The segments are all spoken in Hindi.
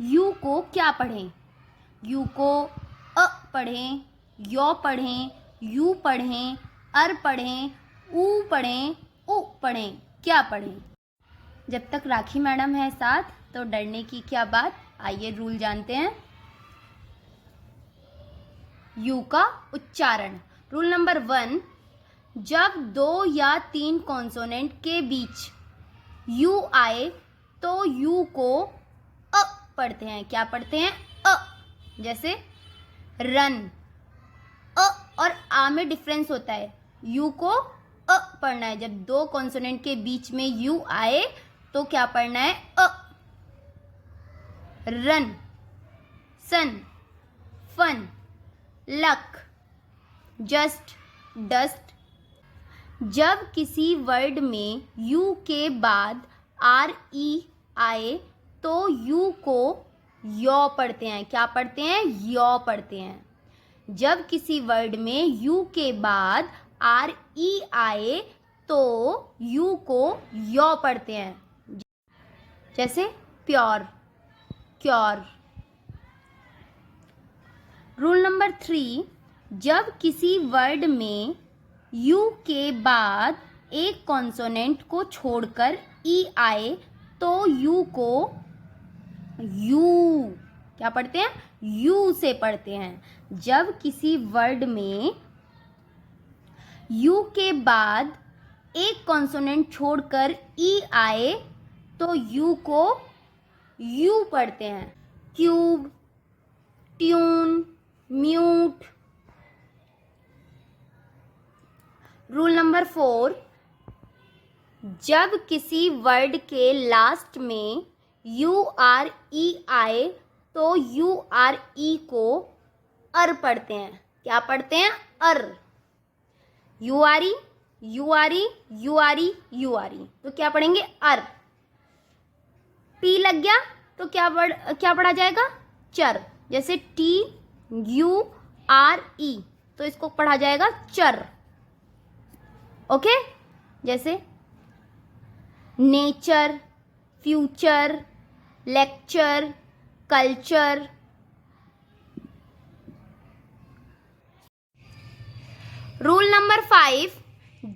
यू को क्या पढ़ें? यू को अ पढ़ें, यो पढ़ें, यू पढ़ें, अर पढ़ें, ऊ पढ़ें, उ पढ़ें, क्या पढ़ें? जब तक राखी मैडम है साथ तो डरने की क्या बात। आइए रूल जानते हैं। यू का उच्चारण। रूल नंबर 1, जब 2 या 3 कॉन्सोनेंट के बीच यू आए तो यू को अ पढ़ते हैं। क्या पढ़ते हैं? अ। जैसे रन, अ और आ में डिफरेंस होता है। यू को अ पढ़ना है। जब 2 कॉन्सोनेंट के बीच में यू आए तो क्या पढ़ना है? अ। रन, सन, फन, लक, जस्ट, डस्ट। जब किसी वर्ड में यू के बाद आर ई आए तो यू को यो पढ़ते हैं। क्या पढ़ते हैं? यो पढ़ते हैं। जब किसी वर्ड में यू के बाद आर ई आए तो यू को यो पढ़ते हैं। जैसे प्योर, क्योर। रूल नंबर 3, जब किसी वर्ड में यू के बाद एक कॉन्सोनेंट को छोड़कर ई आए तो यू को यू क्या पढ़ते हैं? यू से पढ़ते हैं। जब किसी वर्ड में यू के बाद एक कॉन्सोनेंट छोड़कर ई आए तो यू को यू पढ़ते हैं। Cube, tune, mute. Rule number 4, जब किसी वर्ड के लास्ट में यू आर ई आए तो यू आर ई को अर पढ़ते हैं। क्या पढ़ते हैं? अर। U R E, U R E, U R E, U R E, तो क्या पढ़ेंगे? अर। टी लग गया तो क्या पढ़ा जाएगा? चर। जैसे टी यू आर ई तो इसको पढ़ा जाएगा चर। ओके। जैसे nature, future, lecture, culture. Rule number 5,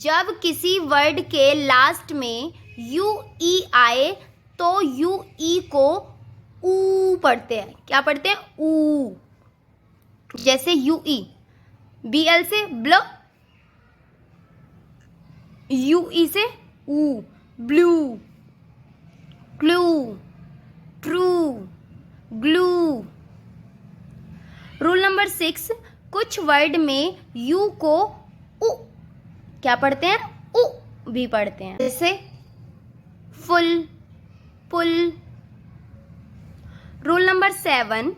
जब किसी वर्ड के लास्ट में यू ई आए तो यू ई को ऊ पढ़ते हैं। क्या पढ़ते हैं? ऊ। जैसे यू ई, बी एल से ब्ल, यू ई से ऊ, blue, clue, true, glue. Rule number 6, कुछ वर्ड में यू को उ क्या पढ़ते हैं? उ भी पढ़ते हैं। जैसे फुल, पुल। रूल नंबर 7,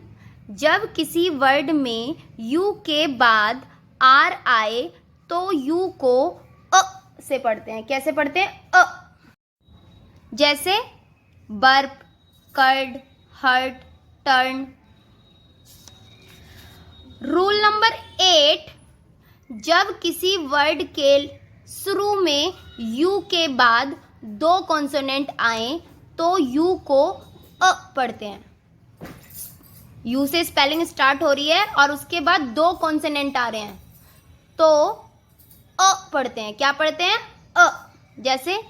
जब किसी वर्ड में यू के बाद आर आए तो यू को अ से पढ़ते हैं। कैसे पढ़ते हैं? अ। जैसे burp, curd, hurt, turn. Rule number 8, जब किसी वर्ड के शुरू में यू के बाद 2 कॉन्सोनेंट आए तो यू को अ पढ़ते हैं। यू से स्पेलिंग स्टार्ट हो रही है और उसके बाद 2 कॉन्सोनेंट आ रहे हैं तो अ पढ़ते हैं। क्या पढ़ते हैं? अ। जैसे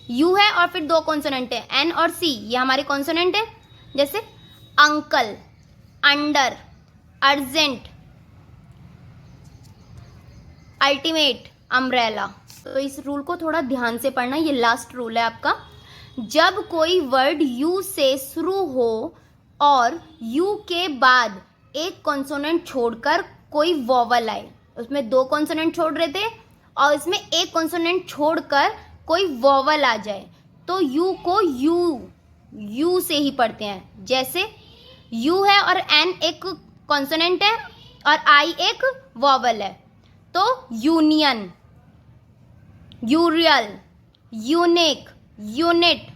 यू है और फिर 2 कॉन्सोनेंट है, एन और सी, ये हमारी कॉन्सोनेंट है। जैसे uncle, under, urgent, ultimate, umbrella. तो इस रूल को थोड़ा ध्यान से पढ़ना, ये लास्ट रूल है आपका। जब कोई वर्ड यू से शुरू हो और यू के बाद एक कॉन्सोनेंट छोड़कर कोई वोवल आए, उसमें 2 कॉन्सोनेंट छोड़ रहे थे और इसमें एक कॉन्सोनेंट छोड़कर कोई वोवल आ जाए तो यू को यू से ही पढ़ते हैं। जैसे यू है और एन एक कॉन्सोनेंट है और आई एक वोवल है तो यूनियन, यूरियल, यूनिक, यूनिट।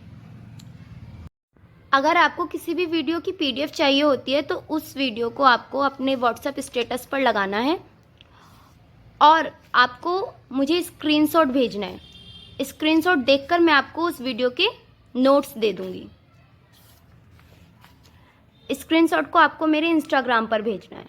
अगर आपको किसी भी वीडियो की पीडीएफ चाहिए होती है तो उस वीडियो को आपको अपने व्हाट्सएप स्टेटस पर लगाना है और आपको मुझे स्क्रीनशॉट भेजना है। स्क्रीनशॉट देखकर मैं आपको उस वीडियो के नोट्स दे दूंगी। स्क्रीनशॉट को आपको मेरे इंस्टाग्राम पर भेजना है।